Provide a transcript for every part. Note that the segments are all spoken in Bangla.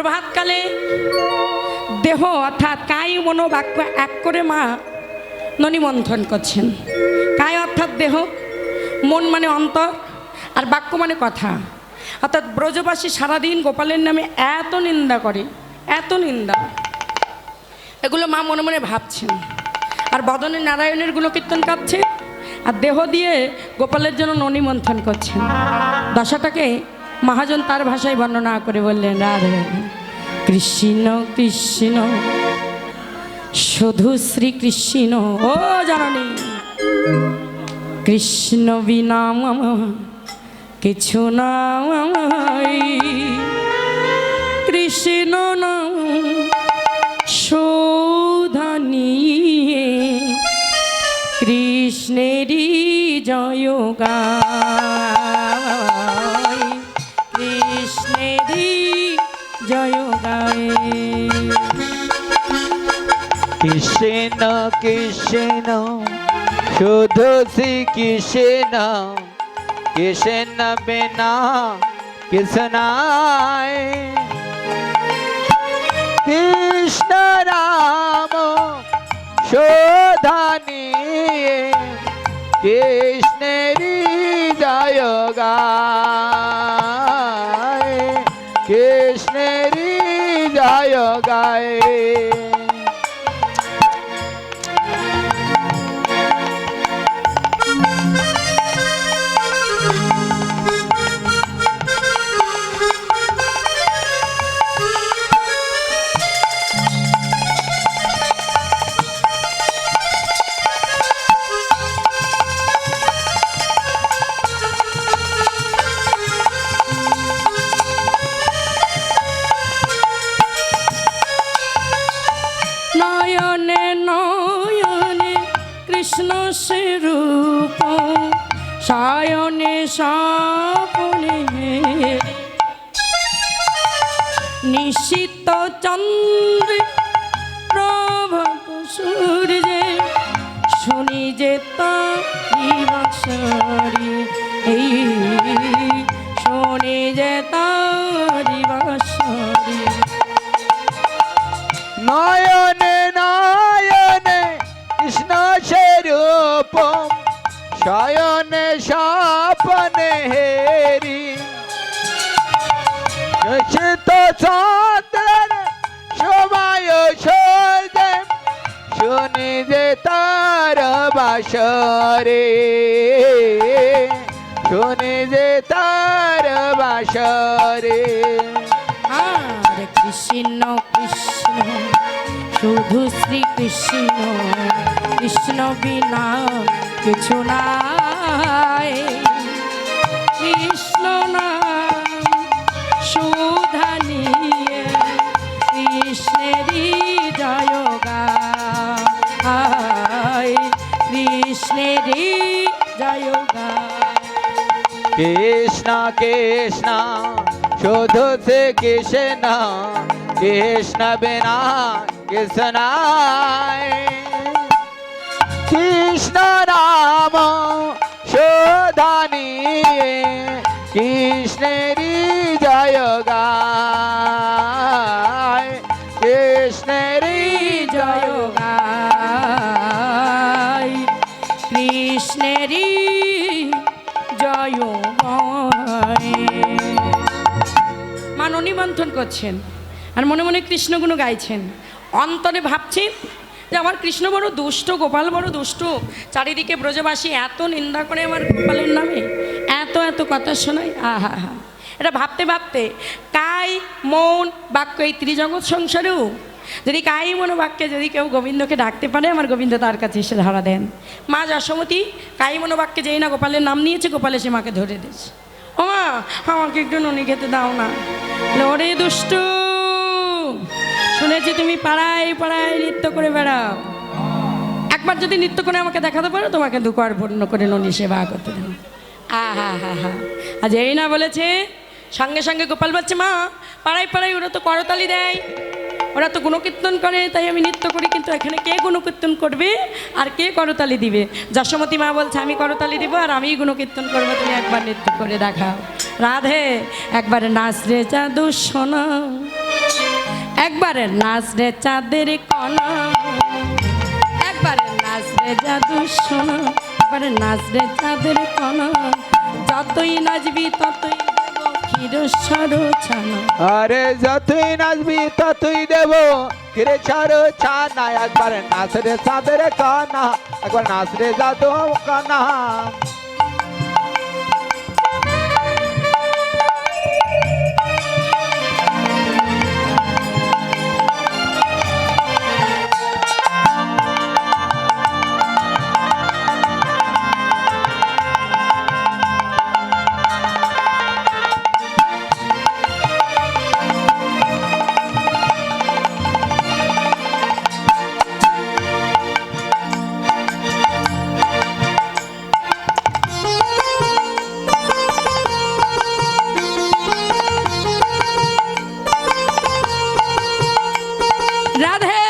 প্রভাতকালে দেহ অর্থাৎ কায় মনোবাক্য এক করে মা ননিমন্থন করছেন। কায় অর্থাৎ দেহ, মন মানে অন্তর, আর বাক্য মানে কথা। অর্থাৎ ব্রজবাসী সারাদিন গোপালের নামে এত নিন্দা করে, এত নিন্দা, এগুলো মা মনে মনে ভাবছেন। আর বদনে নারায়ণের গুণকীর্তন কাঁদছে, আর দেহ দিয়ে গোপালের জন্য ননিমন্থন করছেন। দশাটাকে মহাজন তার ভাষায় বর্ণনা করে বললেন, রাধে কৃষ্ণ কৃষ্ণ শুধু শ্রীকৃষ্ণ, ও জননী কৃষ্ণ বিনা কিছু নাই, কৃষ্ণ নাম শোধানিয়ে কৃষ্ণেরই জয় গায়, কৃষ্ণেরই জয় গায়। কৃষ্ণ কৃষ্ণ শুধু শ্রী কৃষ্ণ, কৃষ্ণ বিনা কিছু নাই, কৃষ্ণ রাম শোধানি কৃষ্ণেরই জয় গায়, কৃষ্ণেরই জয় গায়। নয়নে নয়নে কৃষ্ণ স্বরূপ, শয়নে স্বপনে নিশীত চন্দ্রে প্রভাত সূর্যে শুনি যে তারি বাঁশরি, এই শুনি যে তারি বাঁশরি। নয়নে নয়নে কৃষ্ণ স্বরূপ, শয়নে স্বপনে হেরি নিশীত চন্দ্রের সময় সূর্যে শুনি যে তার বাঁশরি, শুনি যে তার বাঁশরি। আর কৃষ্ণ কৃষ্ণ শুধু শ্রীকৃষ্ণ, কৃষ্ণ বিনা কিছু নাই, কৃষ্ণ নাম সুধানিয়ে কৃষ্ণেরই জয় গায়, কৃষ্ণেরই জয় গায়। কৃষ্ণ কৃষ্ণ শুধু শ্রী কৃষ্ণ, কৃষ্ণ বিনা কিছু নাই, কৃষ্ণ নাম শোধানি কৃষ্ণেরই জয় গায়, কৃষ্ণেরই জয় গায়, কৃষ্ণেরই জয় গায়। মা ননিমন্থন করছেন আর মনে মনে কৃষ্ণগুণ গাইছেন। অন্তরে ভাবছেন যে আমার কৃষ্ণ বড় দুষ্ট, গোপাল বড় দুষ্ট, চারিদিকে ব্রজবাসী এত নিন্দা করে আমার গোপালের নামে, এত এত কথা শোনায়। আহা হা, এটা ভাবতে ভাবতে কায় মন বাক্য এই ত্রিজগৎ সংসারেও যদি কায় মনো বাক্যে যদি কেউ গোবিন্দকে ডাকতে পারে, আমার গোবিন্দ তার কাছে এসে ধরা দেন। মা যশোমতী কায় মনো বাক্যে যেই না গোপালের নাম নিয়েছে, গোপালে সে মাকে ধরে দিয়েছে। ও মা, আমাকে একটু ননি খেতে দাও না। ওরে দুষ্টু, শুনেছি তুমি পাড়ায় পাড়ায় নৃত্য করে বেড়াও, একবার যদি নৃত্য করে আমাকে দেখাতে পারো, তোমাকে দুকর পূর্ণ করে ননি সেবা করতে দেবো। আহা হা হা, আজ এই না বলেছে, সঙ্গে সঙ্গে গোপাল বলছে, মা পাড়ায় পাড়ায় ওরা তো করতালি দেয়, ওরা তো গুণকীর্তন করে, তাই আমি নৃত্য করি, কিন্তু এখানে কে গুণকীর্তন করবে আর কে করতালি দিবে? যশোমতী মা বলছে, আমি করতালি দিব আর আমি গুণকীর্তন করবো, তুমি একবার নৃত্য করে দেখাও। রাধে একবার নাচ রে জাদু সোনা, একবারে নাচ রে চাঁদের কণা, একবারে নাচ রে জাদু সোনা, একবারে নাচ রে চাঁদের কণা, যতই নাচবি ততই দেব ক্ষীরস্বর ছানা। আরে যতই নাচবি ততই দেব কিরে ছাড়ো ছানা, একবার নাচ রে চাঁদের কানা, একবার নাচ রে জাদু কানা। রাধে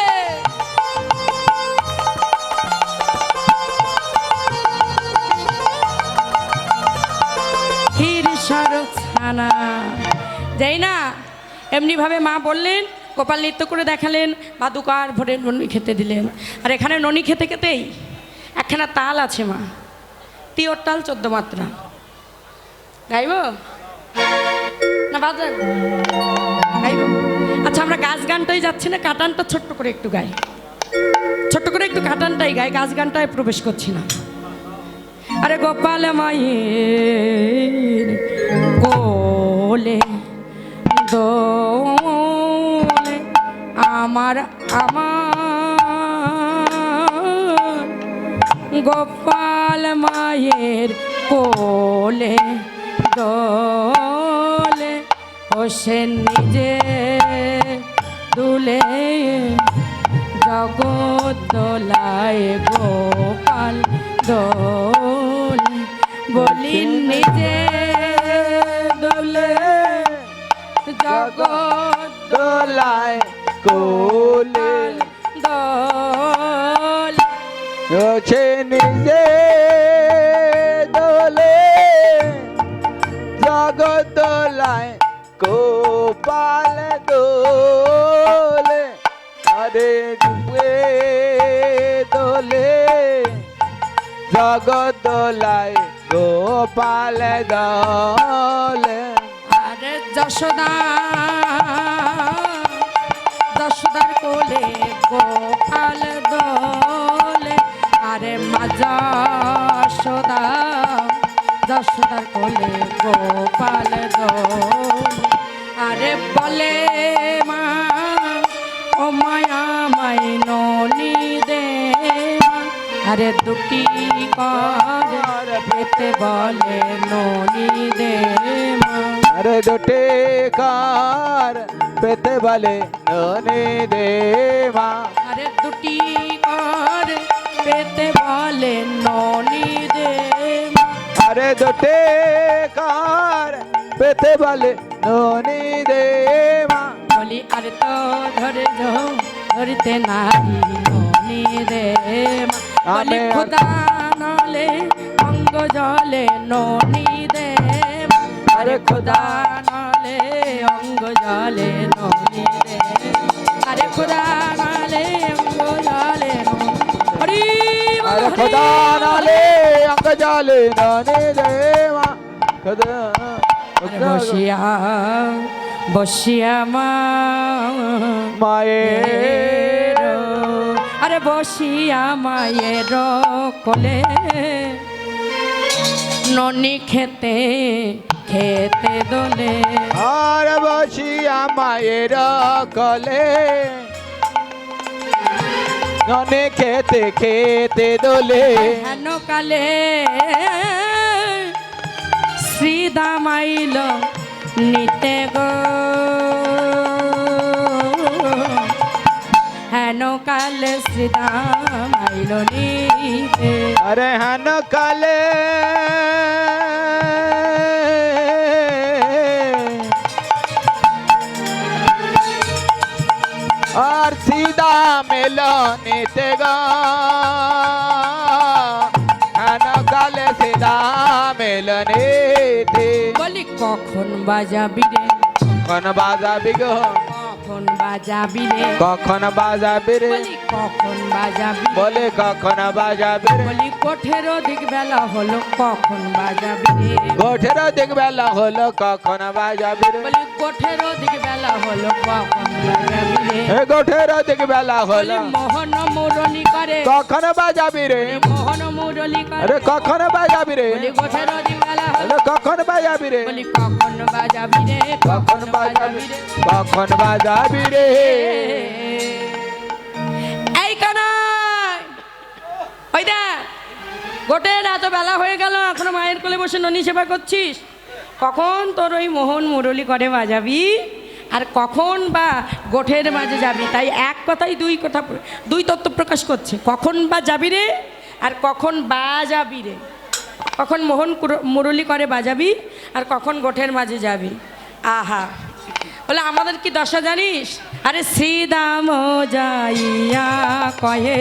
ক্ষীরস্বর ছানা। যাই না এমনি ভাবে মা বললেন, গোপাল নৃত্য করে দেখালেন, মা দুকার ভরে ননি খেতে দিলেন। আর এখানে ননি খেতে খেতেই একখানা তাল আছে মা, তিওর তাল 14 মাত্রা। গাইব না বাজান? গাইব। আচ্ছা আমরা গাছ গানটাই যাচ্ছি না, কাটানটা ছোট্ট করে একটু গাই, ছোট্ট করে একটু কাটানটাই গাই, গাছ গানটায় প্রবেশ করছি না। আরে গোপাল মায়ের কোলে দোলে আমার আমার, গোপাল মায়ের কোলে দোলে, ও সে নিজে দুলে জগৎ দোলায় গোপাল দোলে, বলি নিজে দুলে জগৎ দোলায় কোলে দোলে, রোছে নিজে দোলে জগৎ দোলায় গোপাল দোলে, আরে ডুবে দোলে জগৎ দোলায় গোপাল দোলে। আরে যশোদা যশোদার কোলে গোপাল দোলে, আরে মা যশোদা যশোদার কোলে গোপাল দোলে, আরে বলে মা ও মায়া মাই ননি দে মা, আরে দুটি কর পেতে বলে ননি দে মা, আরে দুটি কার পেতে বলে ননি দে মা, আরে দুটি কর পেতে বলে ননি দে মা, আরে দুটি কার পেতে বলে ননি দে মা। বলি আরে তো ধরে যাও ধরিতে নাহি ননি দে মা, বলি খোদা নলে অঙ্গ জলে ননি দে মা, আরে খোদা নলে অঙ্গ জলে ননি দে, আরে খোদা নলে অঙ্গ জলে হরি আরে খোদা নালে অঙ্গ জলে ননি দে মা, খোদা বসিয়া বসিয়া মা মায়ের আরে বসিয়া মায়ের কোলে ননি খেতে খেতে দোলে, আর বসিয়া মায়ের কলে ননে খেতে খেতে দোলে, হেন কালে শ্রীদামাইল নিতে গো, হেন কালে শ্রীদামাইল নিতে, আরে হেন কালে আর सीधा मिलने गा खाना काले सीधा मिलने थे বলি কখন বাজাবি রে कौन बाजा बिगो কখন কখন বাজাবি রে কখন বাজাবি রে বলি কখন বাজাবি বলে কখন বাজাবি রে বলি কোঠের দিক বেলা হলো কখন বাজাবি রে গোঠের দিক বেলা হলো কখন বাজাবি রে বলি কোঠের দিক বেলা হলো কখন বাজাবি রে এ গোঠের দিক বেলা বলি হলো মোহন মুরলি করে কখন বাজাবি রে মোহন মুরলি করে আরে কখন বাজাবি রে বলি কোঠের দিক বেলা হলো আরে কখন বাজাবি রে বলি কখন বাজাবি রে কখন বাজাবি রে কখন বাজাবি রে এই কানাই ওই দেখ গোটের এত বেলা হয়ে গেল এখনো মায়ের কোলে বসে ননি সেবা করছিস কখন তোর ওই মোহন মুরলি করে বাজাবি আর কখন বা গোঠের মাঝে যাবি তাই এক কথাই দুই তত্ত্ব প্রকাশ করছে কখন বা যাবি রে আর কখন বাজাবি রে কখন মোহন মুরলি করে বাজাবি আর কখন গোঠের মাঝে যাবি আহা বলে আমাদের কি দশা জানিস আরে শ্রীদাম যাইয়া কয়ে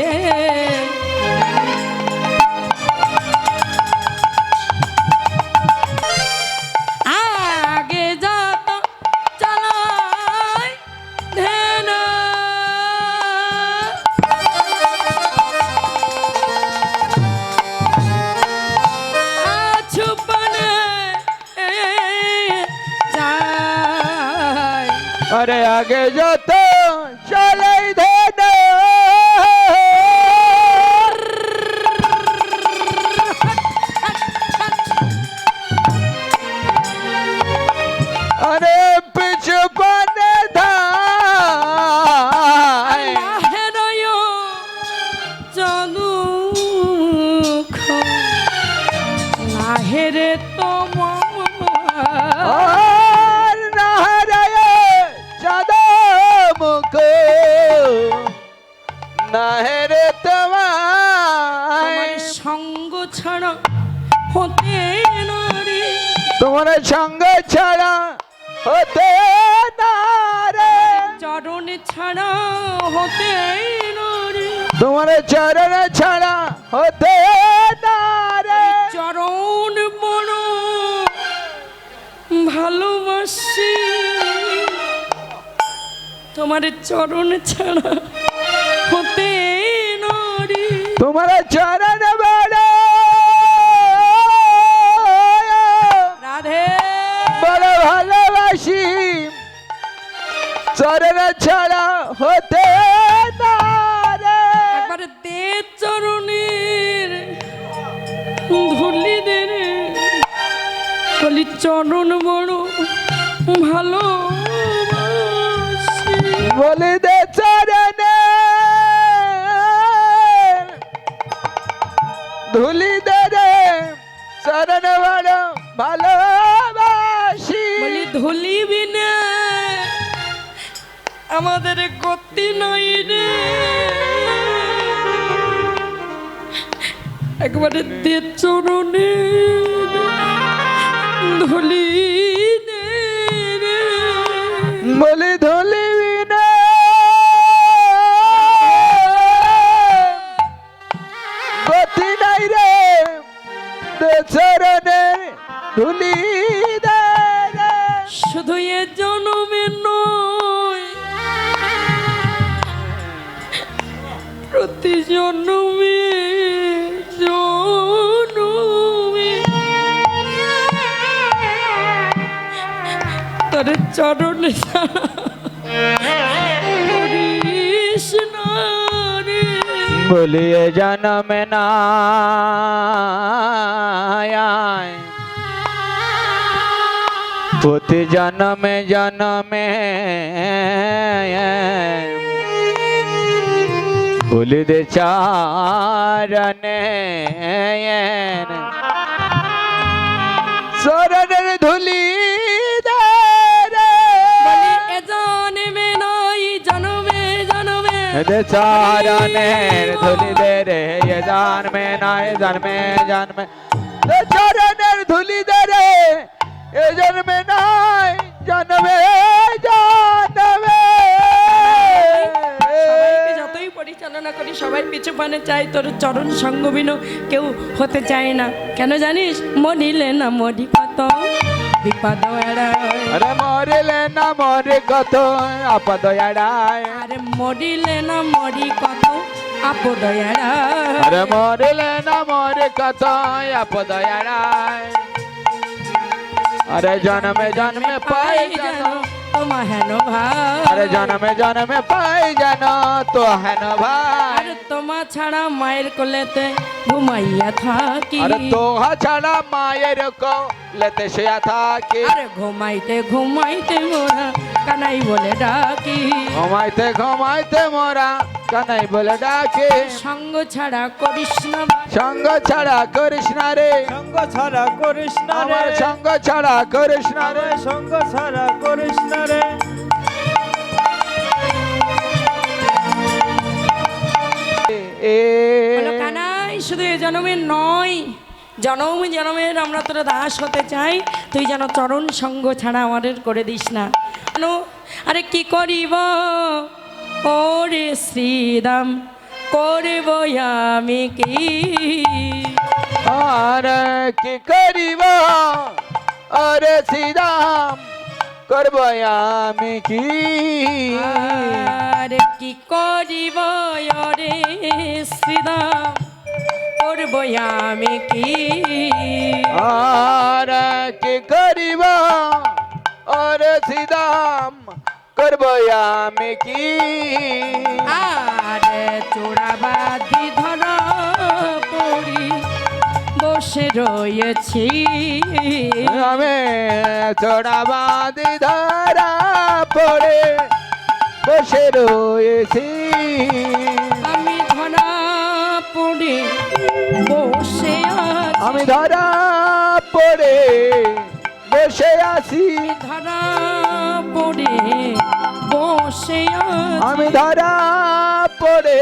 আগে যত চালাই ধ্যান ছুপনে যায় আরে আগে যত চলাই ধেন আরে পিছু পানে ধাই নাহেরে আর নাহারায় চাঁদ মুখ নাহেরে তোমায় সঙ্গ ছাড়া হতে নারে তোমার সঙ্গ ছাড়া হতে না রে চরণ ছাড়া হতে নারে তোমার চরণ ছাড়া হতে না রে চরণ বড় ভালোবাসি তোমার চরণ ছাড়া হতে নারে তোমার চরণ বড় রাধে বড় ভালোবাসি চরণ ছাড়া হতে না রে একবার দে চরণের ধুলি দে রে বলি চরণ বড় ভালো বলে দে চরণে ধুলি দে রে চরণ বড় ভালোবাসি বলি ধুলি বিনে আমাদের গতি নাই রে একবারে দে চরণে ধুলি দে রে বলে ধুলি বিনে গতি নাই রে দে চরণে ধুলি দে রে শুধু এ জনমে নয় প্রতি জন্মে জন্মে তোর চরণে করিস না রে বলিয়ে জনম না প্রতি জনমে জনমে বলি দে চারণে চরণের ধুলি দে রে বলি এ জন্মে নয় জন্মে জন্মে দে চরণের ধুলি দে রে এ জন্মে নয় জন্মে জন্মে দে চরণের ধুলি দে রে এ জন্মে নয় জন্মে জন্মে সবাইকে যতই পরিচালনা করি সবাই পিছু পানে চাই তোর চরণ সঙ্গবিন কেউ হতে চায় না কেন জানিস মরিলে না মরি কত বিপদ এড়ায়। আরে মরিলে না মরি কত আপদ এড়ায়। আরে মরিলে না মরি কত আপদ এড়ায়। আরে মরিলে না মরি কত আপদ এড়ায়। আরে জন্মে জন্মে পাই জানো তোমা হেন ভাই। আরে জন্মে জন্মে পাই জানো তো হেন ভাই। আরে তোমা ছাড়া মায়ের কোলেতে ঘুমাইয়া থাকি। আরে তোহা ছাড়া মায়ের কোলেতে শুয়া থাকি। আরে ঘুমাইতে ঘুমাইতে মোরা কানাই বলে ডাকি। ঘুমাইতে ঘুমাইতে মোরা কানাই বলে ডাকে। সঙ্গ ছাড়া করিস না ভাই। সঙ্গ ছাড়া করিস না রে। সঙ্গ ছাড়া করিস না আমার রে, সঙ্গ ছাড়া করিস না রে। আমার সঙ্গ ছাড়া করিস না রে। বলো কানাই শুধু এ জন্মের নয়, জনম জনমের আমরা তোরা দাস হতে চাই। তুই যেন চরণ সঙ্গ ছাড়া আমাদের করে দিস না। জানো, আরে কি করিব ওরে শ্রীরাম, করব আমি কি। আর কি করিব আরে শ্রীরাম, করব আমি কি। আর কি করিব ওরে শ্রীরাম, করব আমি কি। আর কি করিব আরে শ্রীরাম, করব আমি কি। আরে চোরাবাদি ধরা পড়ি বসে রয়েছি। আমি চড়াবাদি ধরা পড়ে বসে রয়েছি। আমি ধরা পড়ে বসে আছি। আমি ধরা পড়ে বসে আছি। ধরা পড়ে বসে আছি। আমি ধরা পড়ে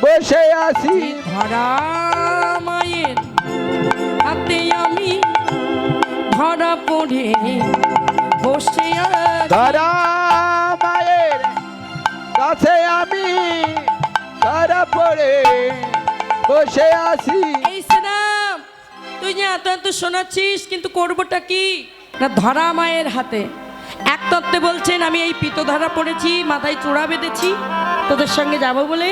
বসে আছি। ধরা মায়ের হাতে আমি ধরা পড়ে বসে আছি। ধরা মায়ের কাছে আমি ধরা পড়ে বসে আছি। এই শ্রীরাম, তুই যে এত এত শোনাচ্ছিস কিন্তু করবোটা কি না? ধরা মায়ের হাতে এক তত্ত্বে বলছেন আমি এই পিত ধরা পড়েছি, মাথায় চূড়া বেঁধেছি তোদের সঙ্গে যাব বলে।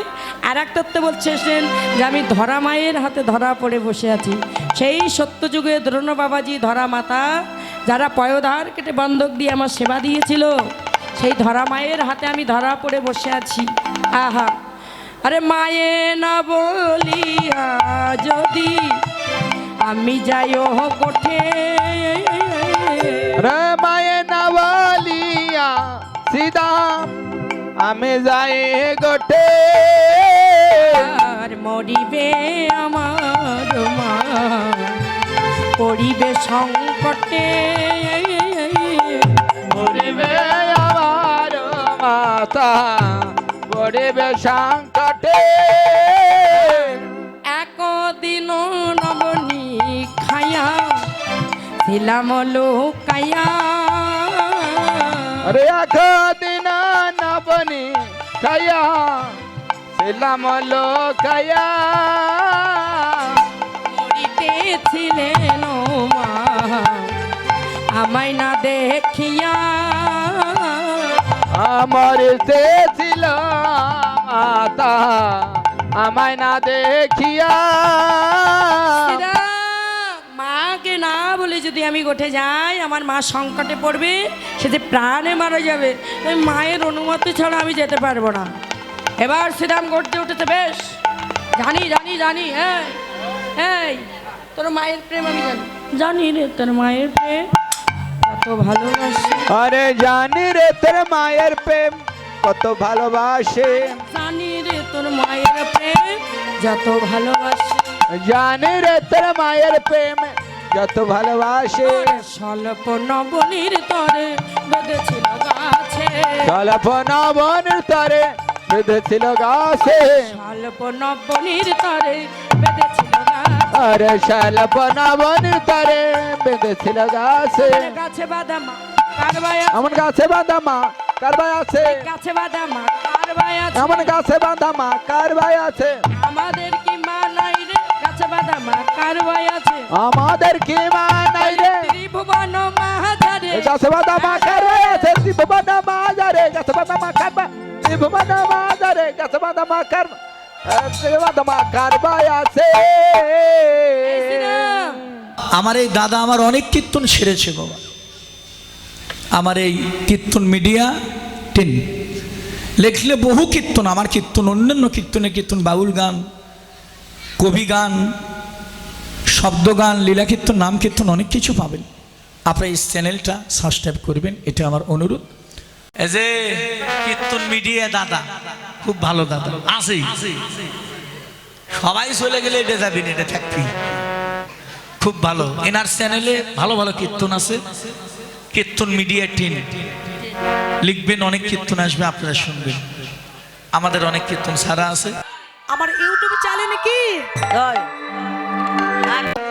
আর এক তত্ত্বে বলছেন যে আমি ধরা মায়ের হাতে ধরা পড়ে বসে আছি। সেই সত্যযুগে দ্রোণ বাবাজি ধরা মাতা, যারা পয়োধার কেটে বন্ধক দিয়ে আমার সেবা দিয়েছিল, সেই ধরা মায়ের হাতে আমি ধরা পড়ে বসে আছি। আহা, আরে মায়ে না বলিয়া যদি আমি যাই ও গোঠে। রে মায়ে না বলিয়া সীতাম, আমি যাই গোটে। আর মরিবে আমার মা, পড়িবে সংকটে। মরিবে আমার মাতা, পড়িবে সংকটে। একদিন নবনী খায়া ছিলাম লোকায়া। আরে একদিন নবনী খায়া ছিলাম লোকায়া। মরিতেছিলেন মা আমায় না দেখিয়া। আমার ছিল মাতা, আমায় না দেখিয়া। মাকে না বলে যদি আমি গোঠে যাই, আমার মা সংকটে পড়বে, সে যে প্রাণে মারা যাবে। ওই মায়ের অনুমতি ছাড়া আমি যেতে পারবো না। এবার শ্রীরাম গড়তে উঠেছে। বেশ জানি জানি জানি। হ্যাঁ, এই তোর মায়ের প্রেম আমি জানি। জানি রে তোর মায়ের প্রেম কত ভালোবাসে। আরে জানি রে তোর মায়ের প্রেম কত ভালোবাসে। জানি রে তোর মায়ের প্রেম যত ভালোবাসে। জানি রে তোর মায়ের প্রেম যত ভালোবাসে। স্বল্প নবনীর তরে বেঁধেছিল গাছে। স্বল্প নবনীর তরে বেঁধেছিল গাছে। স্বল্প নবনীর তরে বেঁধেছিল গাছে। আরে স্বল্প নবনীর তরে বেঁধেছিল গাছে। গাছে বাদামা কারবাই এমন গাছে বাঁধা মা কারবাই আছে। গাছে বাদামা কারবাই আছে। এমন গাছে বাঁধা মা কারবাই আছে। আমাদের কি মা নাই রে গাছে বাদামা কারবাই আছে। আমাদের কি মা নাই রে ত্রিভুবন মাঝারে যশোদা মাকার আছে ত্রিভুবন মাঝারে যশোদা মাকার ত্রিভুবন মাঝারে যশোদা মাকার ত্রিভুবন মাকার আছে। আমার এই দাদা আমার অনেক কীর্তন সেরেছে বাবা। আমার এই কীর্তন মিডিয়া 10 লেখলে বহু কীর্তন, আমার কীর্তন অন্যান্য কীর্তনের কীর্তন, বাউল গান, কবি গান, শব্দ গান, লীলা কীর্তন, নাম কীর্তন অনেক কিছু পাবেন। আপনারা এই চ্যানেলটা সাবস্ক্রাইব করবেন, এটা আমার অনুরোধ। এই যে কীর্তন মিডিয়া দাদা খুব ভালো দাদা আছে, সবাই চলে গেলে এটা যাবেন, এটা থাকবি খুব ভালো। এনার চ্যানেলে ভালো ভালো কীর্তন আছে, কীর্তন মিডিয়া 10 লিখবেন, অনেক কীর্তন আসবে, আপনারা শুনবেন। আমাদের অনেক কীর্তন ছাড়া আছে। আমার ইউটিউব চ্যানেলে কি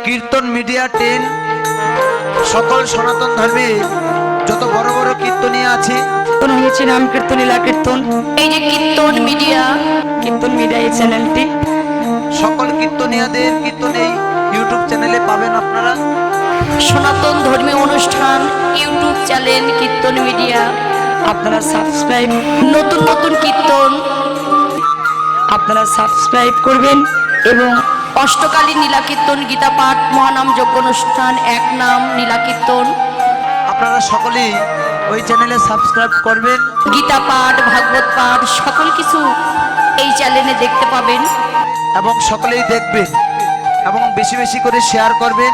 কীর্তন মিডিয়া 10 সকল সনাতন ধর্মে যত বড় বড় কীর্তনীয় আছে কীর্তন হয়েছে নাম কীর্তন লীলা কীর্তন, এই যে কীর্তন মিডিয়া এই চ্যানেলটি সকল কীর্তনীয়দের কীর্তন এই ইউটিউব চ্যানেলে পাবেন আপনারা। সনাতন ধর্মীয় অনুষ্ঠান ইউটিউব চ্যানেল কীর্তন মিডিয়া, আপনারা সাবস্ক্রাইব, নতুন নতুন কীর্তন আপনারা সাবস্ক্রাইব করবেন। এবং অষ্টকালীন নীলা কীর্তন, গীতা পাঠ, মহানাম যজ্ঞ অনুষ্ঠান, এক নাম নীলা কীর্তন, আপনারা সকলেই ওই চ্যানেলে সাবস্ক্রাইব করবেন। গীতা পাঠ, ভাগবত পাঠ সকল কিছু এই চ্যানেলে দেখতে পাবেন। এবং সকলেই দেখবেন এবং বেশি বেশি করে শেয়ার করবেন,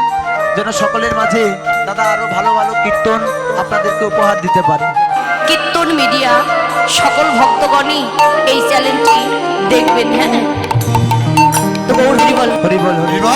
যেন সকলের মাঝে দাদা আরো ভালো ভালো কীর্তন আপনাদেরকে উপহার দিতে পারে। কীর্তন মিডিয়া সকল ভক্তগণই এই চ্যানেলটি দেখবেন। হ্যাঁ, তো গৌর হরি বল। হরি বল, হরি বল।